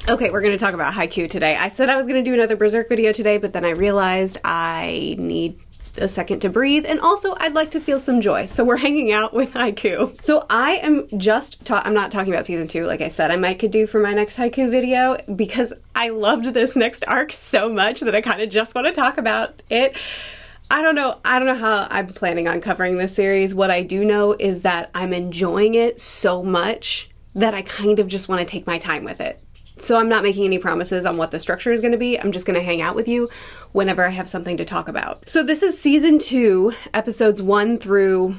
Okay, we're gonna talk about Haikyu today. I said I was gonna do another Berserk video today, but then I realized I need a second to breathe, and also I'd like to feel some joy, so we're hanging out with Haikyu. So I am I'm not talking about season 2, like I said I could do for my next Haikyu video, because I loved this next arc so much that I kind of just want to talk about it. I don't know how I'm planning on covering this series. What I do know is that I'm enjoying it so much that I kind of just want to take my time with it. So I'm not making any promises on what the structure is going to be. I'm just going to hang out with you whenever I have something to talk about. So this is season 2, episodes 1 through,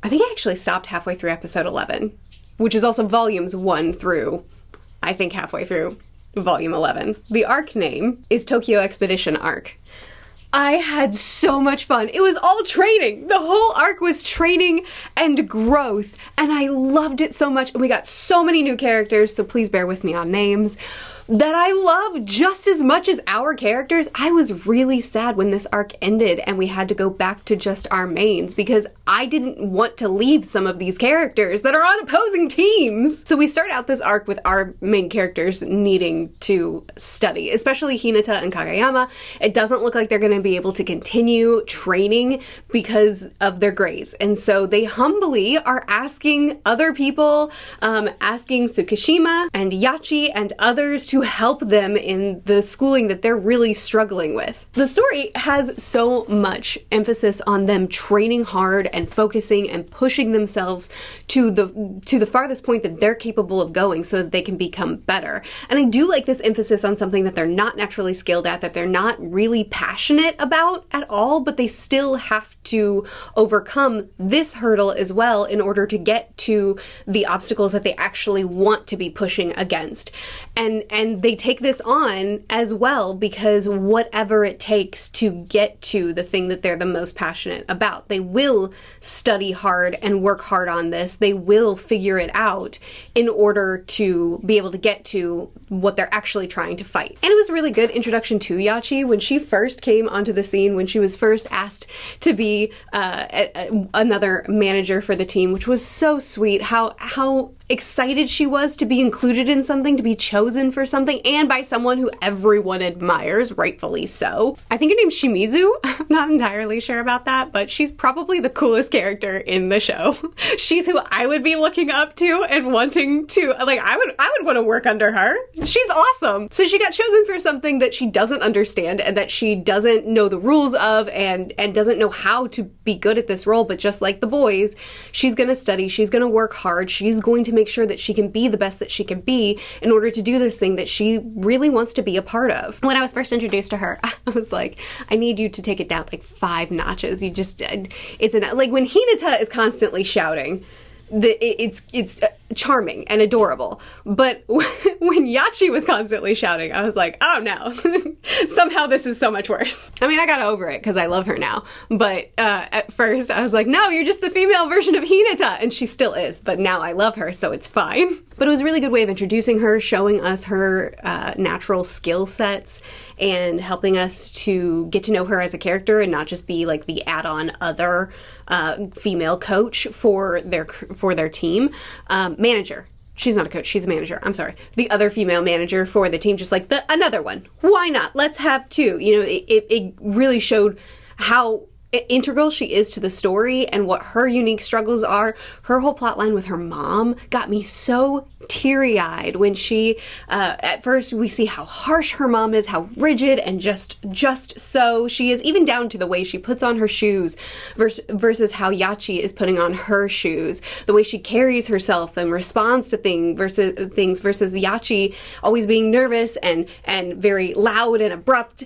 I think I actually stopped halfway through episode 11, which is also volumes 1 through, I think halfway through volume 11. The arc name is Tokyo Expedition Arc. I had so much fun. It was all training. The whole arc was training and growth, and I loved it so much. And we got so many new characters, so please bear with me on names, that I love just as much as our characters. I was really sad when this arc ended and we had to go back to just our mains, because I didn't want to leave some of these characters that are on opposing teams. So we start out this arc with our main characters needing to study, especially Hinata and Kageyama. It doesn't look like they're going to be able to continue training because of their grades. And so they humbly are asking other people, asking Tsukishima and Yachi and others to help them in the schooling that they're really struggling with. The story has so much emphasis on them training hard and focusing and pushing themselves to the farthest point that they're capable of going so that they can become better. And I do like this emphasis on something that they're not naturally skilled at, that they're not really passionate about at all, but they still have to overcome this hurdle as well in order to get to the obstacles that they actually want to be pushing against. And they take this on as well because whatever it takes to get to the thing that they're the most passionate about, they will study hard and work hard on this. They will figure it out in order to be able to get to what they're actually trying to fight. And it was a really good introduction to Yachi when she first came onto the scene, when she was first asked to be another manager for the team, which was so sweet. How excited she was to be included in something, to be chosen for something, and by someone who everyone admires, rightfully so. I think her name's Shimizu. I'm not entirely sure about that, but she's probably the coolest character in the show. She's who I would be looking up to and wanting to, like, I would want to work under her. She's awesome. So she got chosen for something that she doesn't understand and that she doesn't know the rules of and doesn't know how to be good at this role, but just like the boys, she's gonna study, she's gonna work hard, she's going to make sure that she can be the best that she can be in order to do this thing that she really wants to be a part of. When I was first introduced to her, I was like, I need you to take it down like 5 notches. You just, like when Hinata is constantly shouting, it's charming and adorable, but when Yachi was constantly shouting, I was like, oh no, somehow this is so much worse. I mean, I got over it because I love her now, but at first I was like, no, you're just the female version of Hinata, and she still is, but now I love her, so it's fine. But it was a really good way of introducing her, showing us her natural skill sets, and helping us to get to know her as a character and not just be like the add-on other female coach for their team. Manager. She's not a coach, she's a manager. I'm sorry. The other female manager for the team, just like another one. Why not? Let's have 2. You know, it really showed how integral she is to the story and what her unique struggles are. Her whole plotline with her mom got me so teary-eyed when she, at first we see how harsh her mom is, how rigid and just so she is, even down to the way she puts on her shoes versus how Yachi is putting on her shoes, the way she carries herself and responds to things versus Yachi always being nervous and very loud and abrupt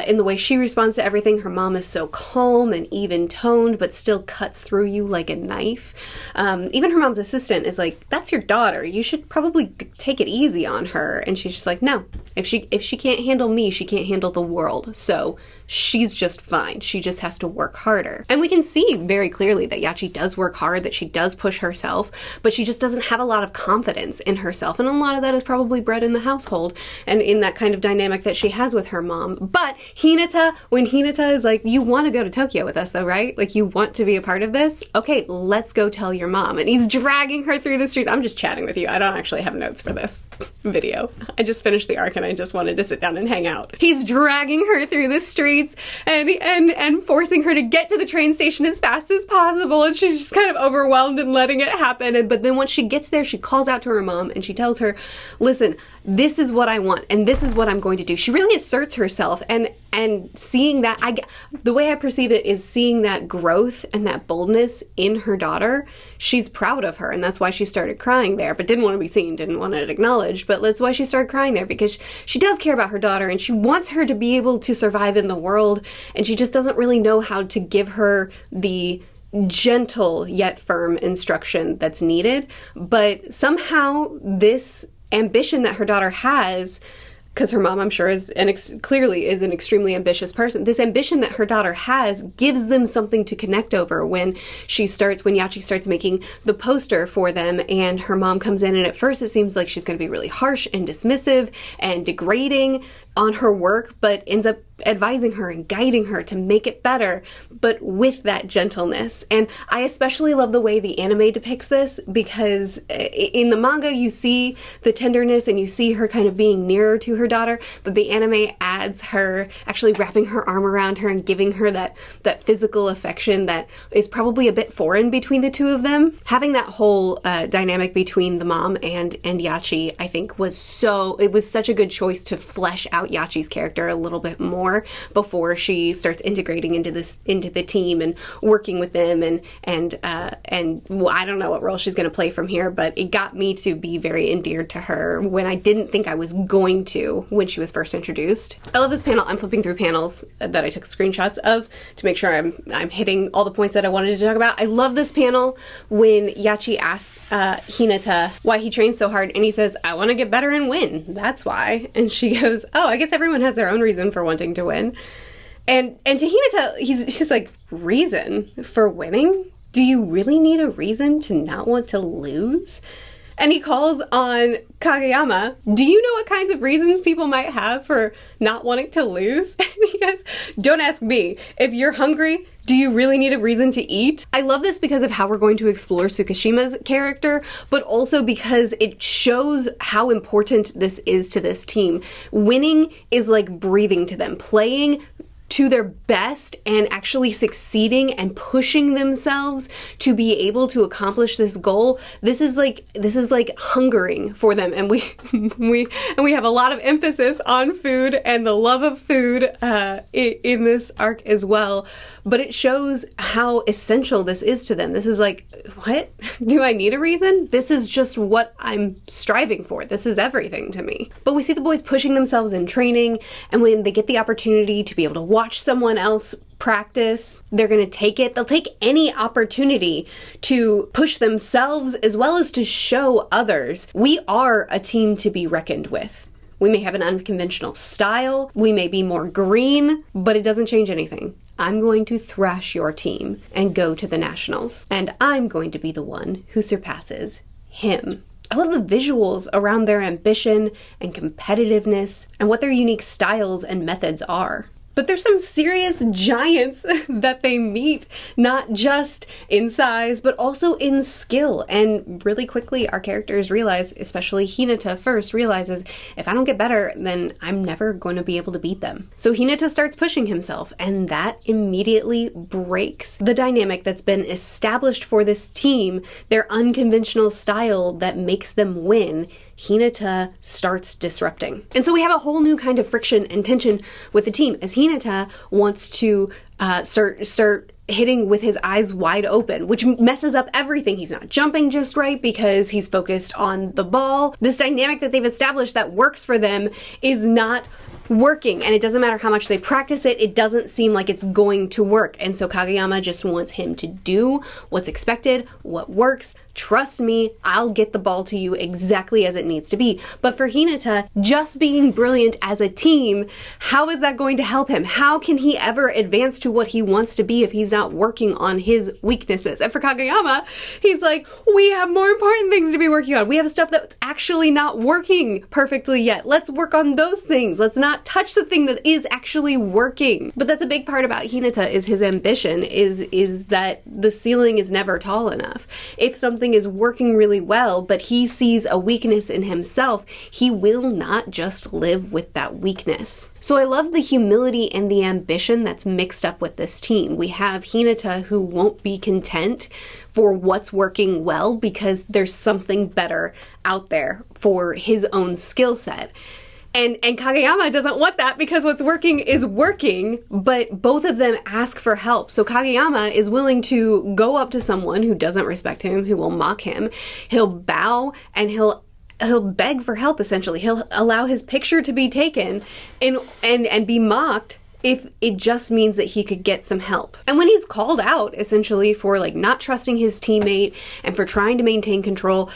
in the way she responds to everything. Her mom is so calm and even-toned but still cuts through you like a knife. Even her mom's assistant is like, that's your daughter, you should probably take it easy on her. And she's just like, no, if she can't handle me, she can't handle the world. So she's just fine. She just has to work harder. And we can see very clearly that Yachi does work hard, that she does push herself, but she just doesn't have a lot of confidence in herself. And a lot of that is probably bred in the household and in that kind of dynamic that she has with her mom. But Hinata, when Hinata is like, you want to go to Tokyo with us though, right? Like, you want to be a part of this? Okay, let's go tell your mom. And he's dragging her through the streets. I'm just chatting with you. I don't actually have notes for this video. I just finished the arc and I just wanted to sit down and hang out. He's dragging her through the streets and forcing her to get to the train station as fast as possible, and she's just kind of overwhelmed and letting it happen. But then once she gets there, she calls out to her mom and she tells her, listen, this is what I want and this is what I'm going to do. She really asserts herself, and seeing that, the way I perceive it is seeing that growth and that boldness in her daughter. She's proud of her, and that's why she started crying there, but didn't want to be seen, didn't want it acknowledged, but that's why she started crying there, because she does care about her daughter and she wants her to be able to survive in the world, and she just doesn't really know how to give her the gentle yet firm instruction that's needed. But somehow this ambition that her daughter has, because her mom, I'm sure, is clearly is an extremely ambitious person. This ambition that her daughter has gives them something to connect over when Yachi starts making the poster for them, and her mom comes in, and at first it seems like she's going to be really harsh and dismissive and degrading on her work, but ends up advising her and guiding her to make it better, but with that gentleness. And I especially love the way the anime depicts this, because in the manga you see the tenderness and you see her kind of being nearer to her daughter, but the anime adds her actually wrapping her arm around her and giving her that physical affection that is probably a bit foreign between the two of them. Having that whole dynamic between the mom and Yachi, I think it was such a good choice to flesh out Yachi's character a little bit more before she starts integrating into the team and working with them, and well, I don't know what role she's going to play from here, but it got me to be very endeared to her when I didn't think I was going to when she was first introduced. I love this panel. I'm flipping through panels that I took screenshots of to make sure I'm hitting all the points that I wanted to talk about. I love this panel when Yachi asks Hinata why he trains so hard, and he says, I want to get better and win. That's why. And she goes, oh, I guess everyone has their own reason for wanting to win. And to Hinata, she's like, reason for winning? Do you really need a reason to not want to lose? And he calls on Kageyama, do you know what kinds of reasons people might have for not wanting to lose? And he goes, don't ask me. If you're hungry, do you really need a reason to eat? I love this because of how we're going to explore Tsukishima's character, but also because it shows how important this is to this team. Winning is like breathing to them. Playing to their best and actually succeeding and pushing themselves to be able to accomplish this goal. This is like hungering for them, and we have a lot of emphasis on food and the love of food in this arc as well. But it shows how essential this is to them. This is like, what? Do I need a reason? This is just what I'm striving for. This is everything to me. But we see the boys pushing themselves in training, and when they get the opportunity to be able to watch someone else practice, they're going to take it. They'll take any opportunity to push themselves as well as to show others. We are a team to be reckoned with. We may have an unconventional style, we may be more green, but it doesn't change anything. I'm going to thrash your team and go to the nationals, and I'm going to be the one who surpasses him. I love the visuals around their ambition and competitiveness and what their unique styles and methods are. But there's some serious giants that they meet, not just in size, but also in skill. And really quickly, our characters realize, especially Hinata first, realizes if I don't get better, then I'm never going to be able to beat them. So Hinata starts pushing himself, and that immediately breaks the dynamic that's been established for this team, their unconventional style that makes them win. Hinata starts disrupting. And so we have a whole new kind of friction and tension with the team as Hinata wants to start hitting with his eyes wide open, which messes up everything. He's not jumping just right because he's focused on the ball. This dynamic that they've established that works for them is not working, and it doesn't matter how much they practice it, it doesn't seem like it's going to work. And so Kageyama just wants him to do what's expected, what works. Trust me, I'll get the ball to you exactly as it needs to be. But for Hinata, just being brilliant as a team, how is that going to help him? How can he ever advance to what he wants to be if he's not working on his weaknesses? And for Kageyama, he's like, we have more important things to be working on. We have stuff that's actually not working perfectly yet. Let's work on those things. Let's not touch the thing that is actually working. But that's a big part about Hinata, is his ambition, is that the ceiling is never tall enough. If something is working really well, but he sees a weakness in himself, he will not just live with that weakness. So I love the humility and the ambition that's mixed up with this team. We have Hinata, who won't be content for what's working well because there's something better out there for his own skill set. And Kageyama doesn't want that because what's working is working, but both of them ask for help. So Kageyama is willing to go up to someone who doesn't respect him, who will mock him. He'll bow and he'll beg for help, essentially. He'll allow his picture to be taken and be mocked if it just means that he could get some help. And when he's called out, essentially, for like not trusting his teammate and for trying to maintain control,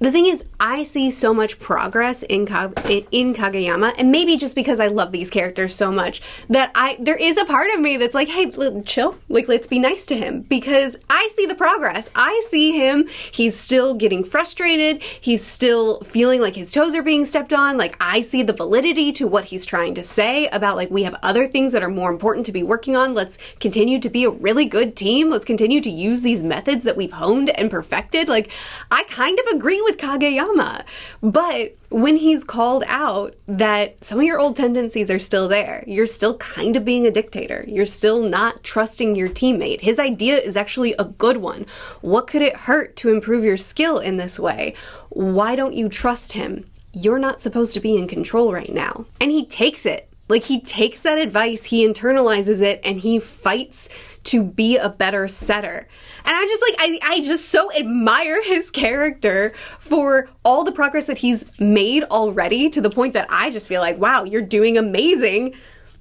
the thing is, I see so much progress in Kageyama, and maybe just because I love these characters so much, that there is a part of me that's like, hey, chill, like, let's be nice to him, because I see the progress. I see him, he's still getting frustrated, he's still feeling like his toes are being stepped on, like, I see the validity to what he's trying to say about, like, we have other things that are more important to be working on, let's continue to be a really good team, let's continue to use these methods that we've honed and perfected. Like, I kind of agree with Kageyama, but when he's called out that some of your old tendencies are still there, you're still kind of being a dictator, you're still not trusting your teammate, his idea is actually a good one, what could it hurt to improve your skill in this way? Why don't you trust him? You're not supposed to be in control right now. And he takes it. Like, he takes that advice, he internalizes it, and he fights to be a better setter. And I'm just like, I just so admire his character for all the progress that he's made already, to the point that I just feel like, wow, you're doing amazing.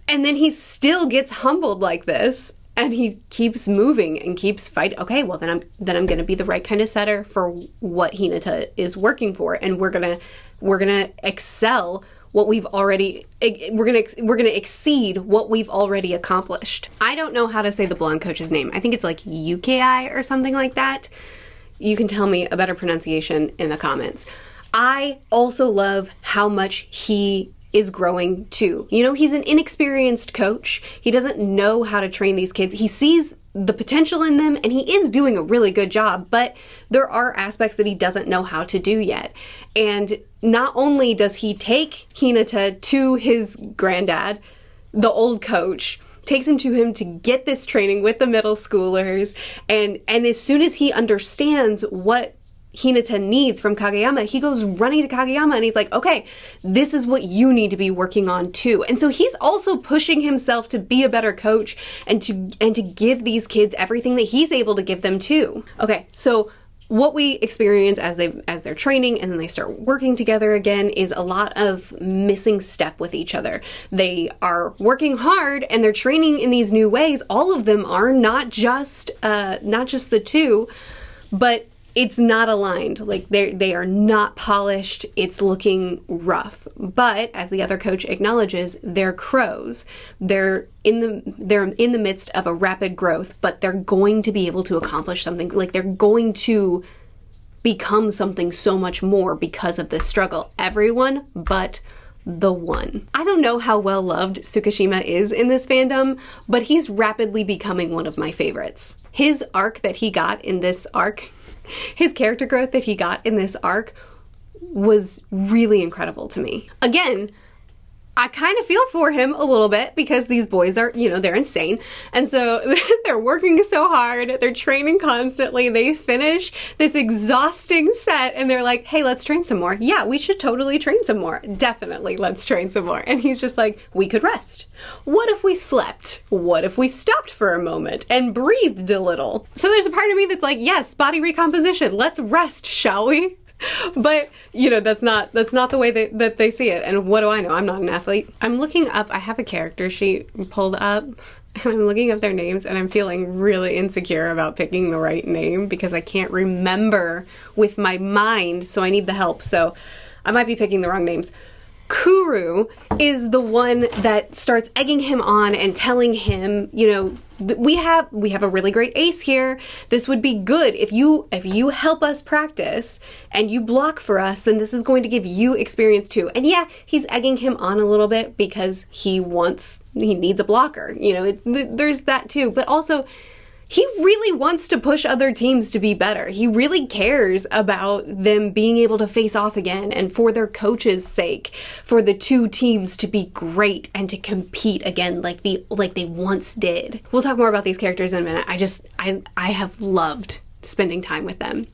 And then he still gets humbled like this, and he keeps moving and keeps fighting. Okay, well then I'm gonna be the right kind of setter for what Hinata is working for, and we're gonna excel what we've already, we're gonna exceed what we've already accomplished. I don't know how to say the blonde coach's name. I think it's like UKI or something like that. You can tell me a better pronunciation in the comments. I also love how much he is growing too. You know, he's an inexperienced coach. He doesn't know how to train these kids. He sees the potential in them, and he is doing a really good job, but there are aspects that he doesn't know how to do yet. And not only does he take Hinata to his granddad, the old coach, takes him to get this training with the middle schoolers, and as soon as he understands what Hinata needs from Kageyama, he goes running to Kageyama and he's like, okay, this is what you need to be working on too. And so he's also pushing himself to be a better coach and to give these kids everything that he's able to give them too. Okay, so what we experience as they're training and then they start working together again is a lot of missing step with each other. They are working hard and they're training in these new ways. All of them are, not just the two, but it's not aligned. Like, they are not polished. It's looking rough. But as the other coach acknowledges, they're crows. They're in the midst of a rapid growth, but they're going to be able to accomplish something. Like, they're going to become something so much more because of this struggle. Everyone but the one. I don't know how well loved Tsukishima is in this fandom, but he's rapidly becoming one of my favorites. His arc that he got in this arc, his character growth that he got in this arc was really incredible to me. Again, I kind of feel for him a little bit because these boys are, you know, they're insane. And so they're working so hard, they're training constantly, they finish this exhausting set and they're like, hey, let's train some more. Yeah, we should totally train some more. Definitely, let's train some more. And he's just like, we could rest. What if we slept? What if we stopped for a moment and breathed a little? So there's a part of me that's like, yes, body recomposition, let's rest, shall we? But, you know, that's not the way that they see it. And what do I know? I'm not an athlete. I'm looking up, I have a character sheet pulled up, and I'm looking up their names, and I'm feeling really insecure about picking the right name because I can't remember with my mind, so I need the help. So I might be picking the wrong names. Kuru is the one that starts egging him on and telling him, you know, we have a really great ace here. This would be good if you help us practice and you block for us, then this is going to give you experience too. And yeah, he's egging him on a little bit because he needs a blocker. You know, there's that too. But also, he really wants to push other teams to be better. He really cares about them being able to face off again, and for their coach's sake, for the two teams to be great and to compete again like they once did. We'll talk more about these characters in a minute. I have loved spending time with them.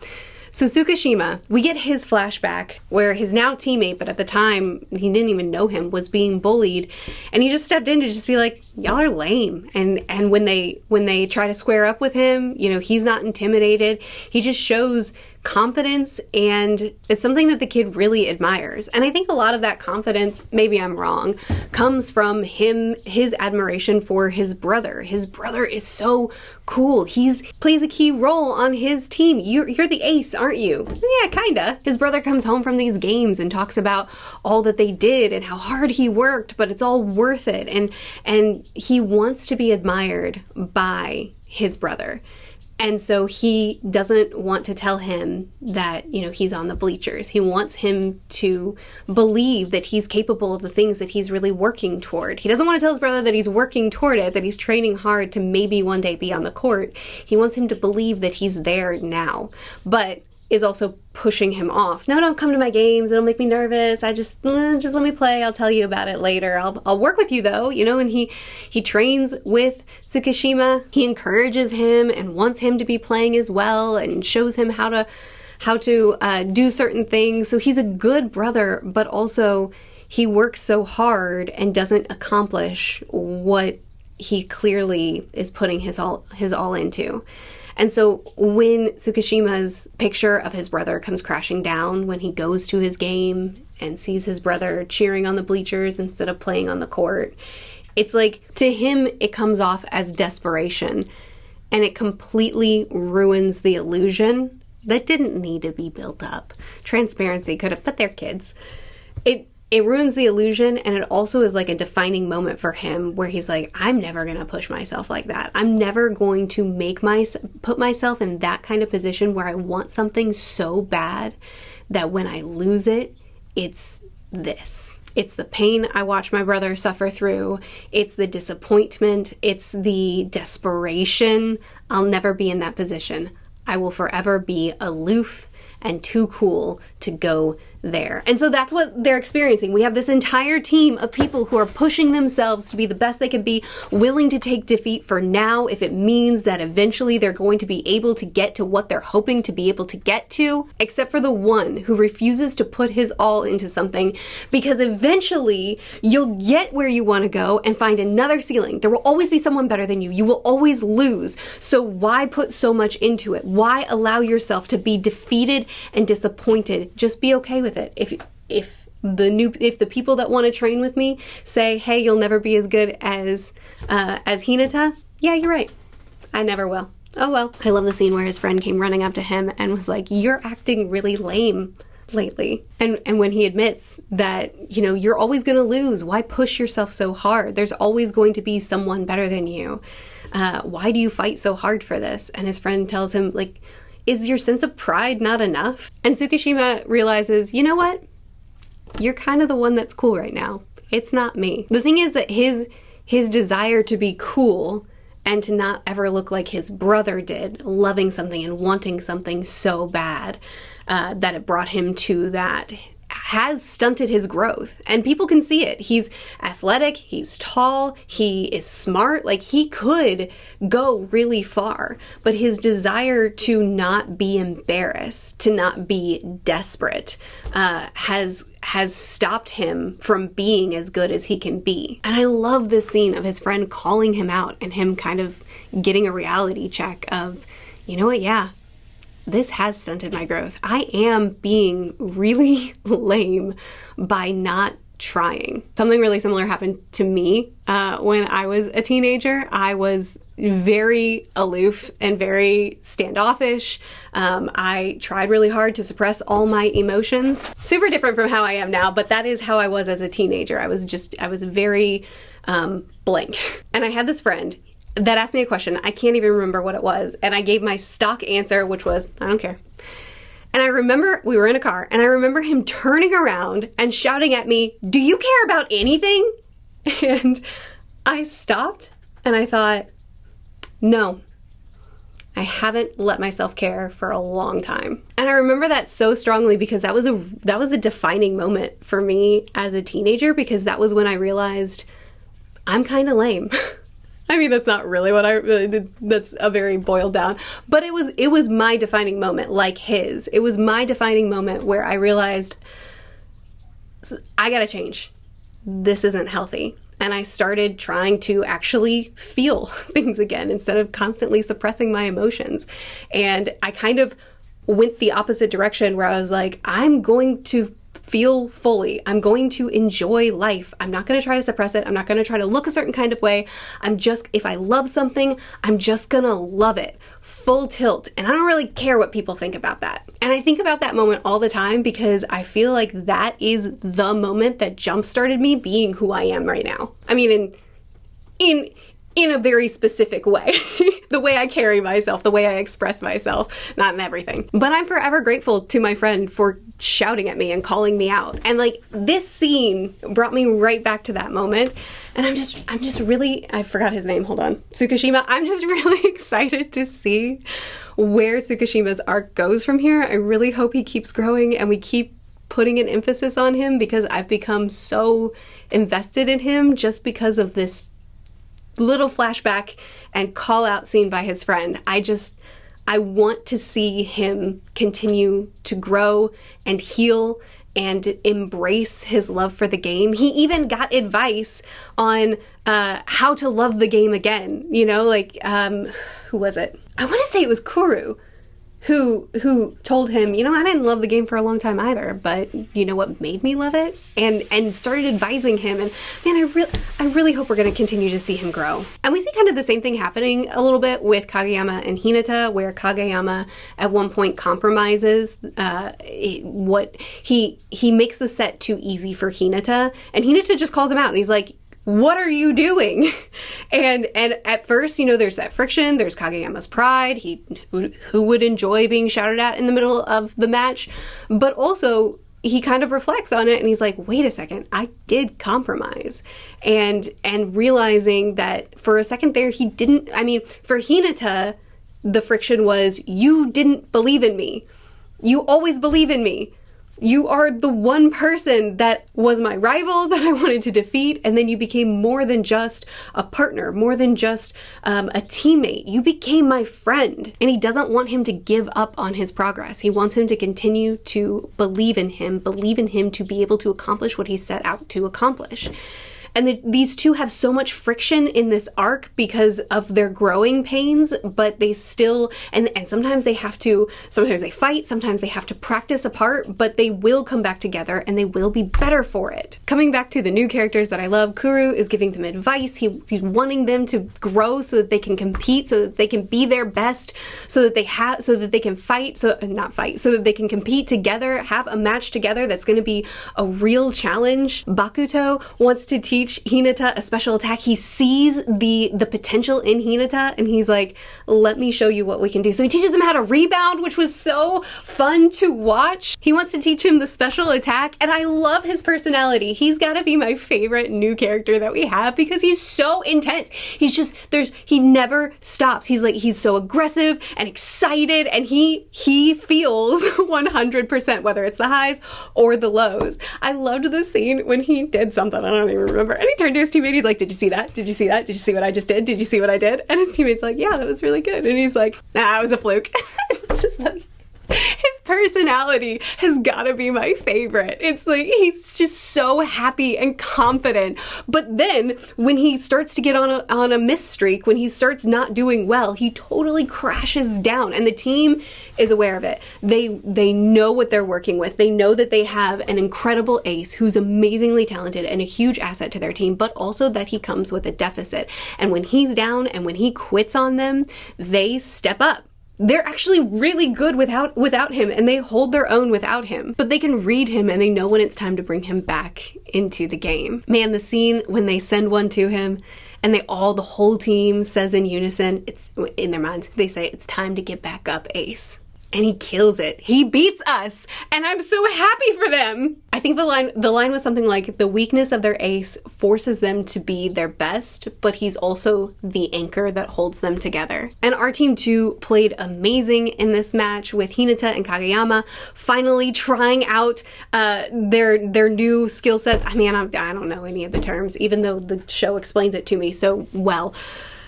So Tsukishima, we get his flashback where his now teammate, but at the time he didn't even know him, was being bullied, and he just stepped in to just be like, y'all are lame. And when they try to square up with him, you know, he's not intimidated. He just shows confidence, and it's something that the kid really admires. And I think a lot of that confidence, maybe I'm wrong, comes from his admiration for his brother. His brother is so cool. He plays a key role on his team. You're the ace, aren't you? Yeah, kinda. His brother comes home from these games and talks about all that they did and how hard he worked, but it's all worth it. And he wants to be admired by his brother. And so he doesn't want to tell him that, you know, he's on the bleachers. He wants him to believe that he's capable of the things that he's really working toward. He doesn't want to tell his brother that he's working toward it, that he's training hard to maybe one day be on the court. He wants him to believe that he's there now, but is also pushing him off. No, don't come to my games. It'll make me nervous. Just let me play. I'll tell you about it later. I'll work with you though, you know. And he trains with Tsukishima. He encourages him and wants him to be playing as well, and shows him how to do certain things. So he's a good brother, but also he works so hard and doesn't accomplish what he clearly is putting his all into. And so when Tsukishima's picture of his brother comes crashing down when he goes to his game and sees his brother cheering on the bleachers instead of playing on the court, it's like, to him, it comes off as desperation, and it completely ruins the illusion that didn't need to be built up. Transparency could have, but they're kids. It ruins the illusion, and it also is like a defining moment for him where he's like, I'm never going to push myself like that. I'm never going to put myself in that kind of position where I want something so bad that when I lose it, it's this. It's the pain I watch my brother suffer through. It's the disappointment. It's the desperation. I'll never be in that position. I will forever be aloof and too cool to go there. And so that's what they're experiencing. We have this entire team of people who are pushing themselves to be the best they can be, willing to take defeat for now if it means that eventually they're going to be able to get to what they're hoping to be able to get to, except for the one who refuses to put his all into something, because eventually you'll get where you want to go and find another ceiling. There will always be someone better than you. You will always lose. So why put so much into it? Why allow yourself to be defeated and disappointed? Just be okay with it. If the people that want to train with me say, hey, you'll never be as good as Hinata, yeah, you're right. I never will. Oh well. I love the scene where his friend came running up to him and was like, you're acting really lame lately. And when he admits that, you know, you're always going to lose. Why push yourself so hard? There's always going to be someone better than you. Why do you fight so hard for this? And his friend tells him, like, is your sense of pride not enough? And Tsukishima realizes, you know what? You're kind of the one that's cool right now. It's not me. The thing is that his desire to be cool and to not ever look like his brother did, loving something and wanting something so bad that it brought him to that, has stunted his growth. And people can see it. He's athletic, he's tall, he is smart, like he could go really far, but his desire to not be embarrassed, to not be desperate, has stopped him from being as good as he can be. And I love this scene of his friend calling him out and him kind of getting a reality check of, you know what, yeah, this has stunted my growth. I am being really lame by not trying. Something really similar happened to me when I was a teenager. I was very aloof and very standoffish. I tried really hard to suppress all my emotions. Super different from how I am now, but that is how I was as a teenager. I was very blank. And I had this friend that asked me a question. I can't even remember what it was. And I gave my stock answer, which was, I don't care. And I remember we were in a car, and I remember him turning around and shouting at me, "Do you care about anything?" And I stopped and I thought, no, I haven't let myself care for a long time. And I remember that so strongly because that was a defining moment for me as a teenager, because that was when I realized I'm kind of lame. I mean, that's not really what that's a very boiled down, but it was my defining moment, like his. It was my defining moment where I realized I gotta change. This isn't healthy. And I started trying to actually feel things again instead of constantly suppressing my emotions. And I kind of went the opposite direction where I was like, I'm going to feel fully. I'm going to enjoy life. I'm not going to try to suppress it. I'm not going to try to look a certain kind of way. If I love something, I'm just going to love it full tilt. And I don't really care what people think about that. And I think about that moment all the time because I feel like that is the moment that jump-started me being who I am right now. I mean, in a very specific way. The way I carry myself, the way I express myself, not in everything. But I'm forever grateful to my friend for shouting at me and calling me out. And like, this scene brought me right back to that moment. And I'm just really, I forgot his name, hold on. Tsukishima. I'm just really excited to see where Tsukishima's arc goes from here. I really hope he keeps growing and we keep putting an emphasis on him, because I've become so invested in him just because of this little flashback and call out scene by his friend. I want to see him continue to grow and heal and embrace his love for the game. He even got advice on how to love the game again. You know, like, who was it? I want to say it was Kuru who told him, you know, I didn't love the game for a long time either, but you know what made me love it? And started advising him. And man, I really hope we're going to continue to see him grow. And we see kind of the same thing happening a little bit with Kageyama and Hinata, where Kageyama at one point compromises he makes the set too easy for Hinata, and Hinata just calls him out and he's like, what are you doing? And at first, you know, there's that friction, there's Kageyama's pride, who would enjoy being shouted at in the middle of the match, but also he kind of reflects on it and he's like, wait a second, I did compromise. And realizing that for a second there, he didn't, I mean, for Hinata, the friction was, you didn't believe in me. You always believe in me. You are the one person that was my rival that I wanted to defeat, and then you became more than just a partner, more than just a teammate. You became my friend, and he doesn't want him to give up on his progress. He wants him to continue to believe in him to be able to accomplish what he set out to accomplish. And these two have so much friction in this arc because of their growing pains, but they still, and sometimes they fight, sometimes they have to practice apart, but they will come back together and they will be better for it. Coming back to the new characters that I love, Kuru is giving them advice. He's wanting them to grow so that they can compete, so that they can be their best, so that they can fight, so that they can compete together, have a match together that's going to be a real challenge. Bakuto wants to teach Hinata a special attack. He sees the potential in Hinata and he's like, let me show you what we can do. So he teaches him how to rebound, which was so fun to watch. He wants to teach him the special attack, and I love his personality. He's got to be my favorite new character that we have because he's so intense. He never stops. He's so aggressive and excited, and he feels 100%, whether it's the highs or the lows. I loved the scene when he did something, I don't even remember. And he turned to his teammate, he's like, did you see that? Did you see that? Did you see what I just did? Did you see what I did? And his teammate's like, yeah, that was really good. And he's like, nah, it was a fluke. It's just like, His personality has gotta be my favorite. It's like, he's just so happy and confident. But then when he starts to get on a miss streak, when he starts not doing well, he totally crashes down, and the team is aware of it. They know what they're working with. They know that they have an incredible ace who's amazingly talented and a huge asset to their team, but also that he comes with a deficit. And when he's down and when he quits on them, they step up. They're actually really good without him, and they hold their own without him. But they can read him, and they know when it's time to bring him back into the game. Man, the scene when they send one to him, and the whole team says in unison, it's in their minds, they say, "It's time to get back up, Ace." And he kills it. He beats us, and I'm so happy for them. I think the line was something like, the weakness of their ace forces them to be their best, but he's also the anchor that holds them together. And our team too played amazing in this match, with Hinata and Kageyama finally trying out their new skill sets. I mean, I don't know any of the terms, even though the show explains it to me so well.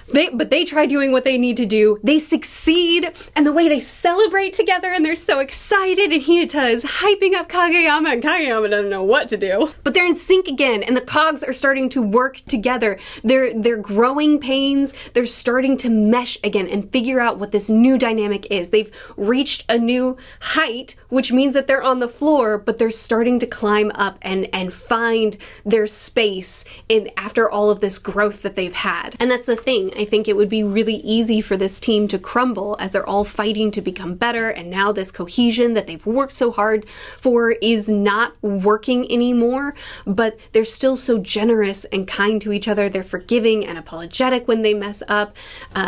But they try doing what they need to do. They succeed, and the way they celebrate together, and they're so excited, and Hinata is hyping up Kageyama, and Kageyama doesn't know what to do. But they're in sync again, and the cogs are starting to work together. They're growing pains. They're starting to mesh again and figure out what this new dynamic is. They've reached a new height, which means that they're on the floor, but they're starting to climb up and find their space after all of this growth that they've had. And that's the thing. I think it would be really easy for this team to crumble as they're all fighting to become better, and now this cohesion that they've worked so hard for is not working anymore, but they're still so generous and kind to each other. They're forgiving and apologetic when they mess up.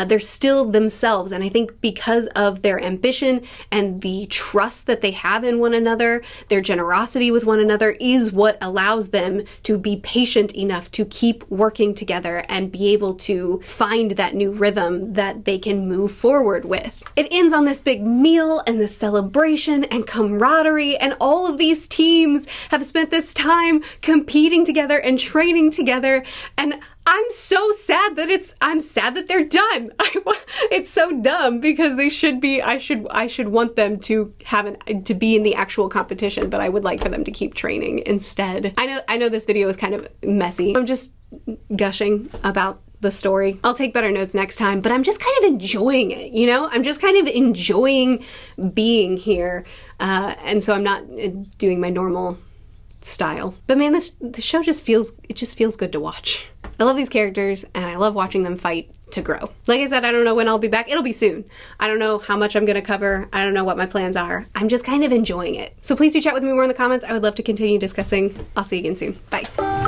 They're still themselves, and I think because of their ambition and the trust that they have in one another, their generosity with one another is what allows them to be patient enough to keep working together and be able to find that new rhythm that they can move forward with. It ends on this big meal and this celebration and camaraderie, and all of these teams have spent this time competing together and training together, and I'm so sad that I'm sad that they're done. It's so dumb, because they should be, I should want them to to be in the actual competition, but I would like for them to keep training instead. I know this video is kind of messy. I'm just gushing about the story. I'll take better notes next time, but I'm just kind of enjoying it, you know? I'm just kind of enjoying being here, and so I'm not doing my normal style. But man, the show just feels good to watch. I love these characters, and I love watching them fight to grow. Like I said, I don't know when I'll be back. It'll be soon. I don't know how much I'm gonna cover. I don't know what my plans are. I'm just kind of enjoying it. So please do chat with me more in the comments. I would love to continue discussing. I'll see you again soon. Bye.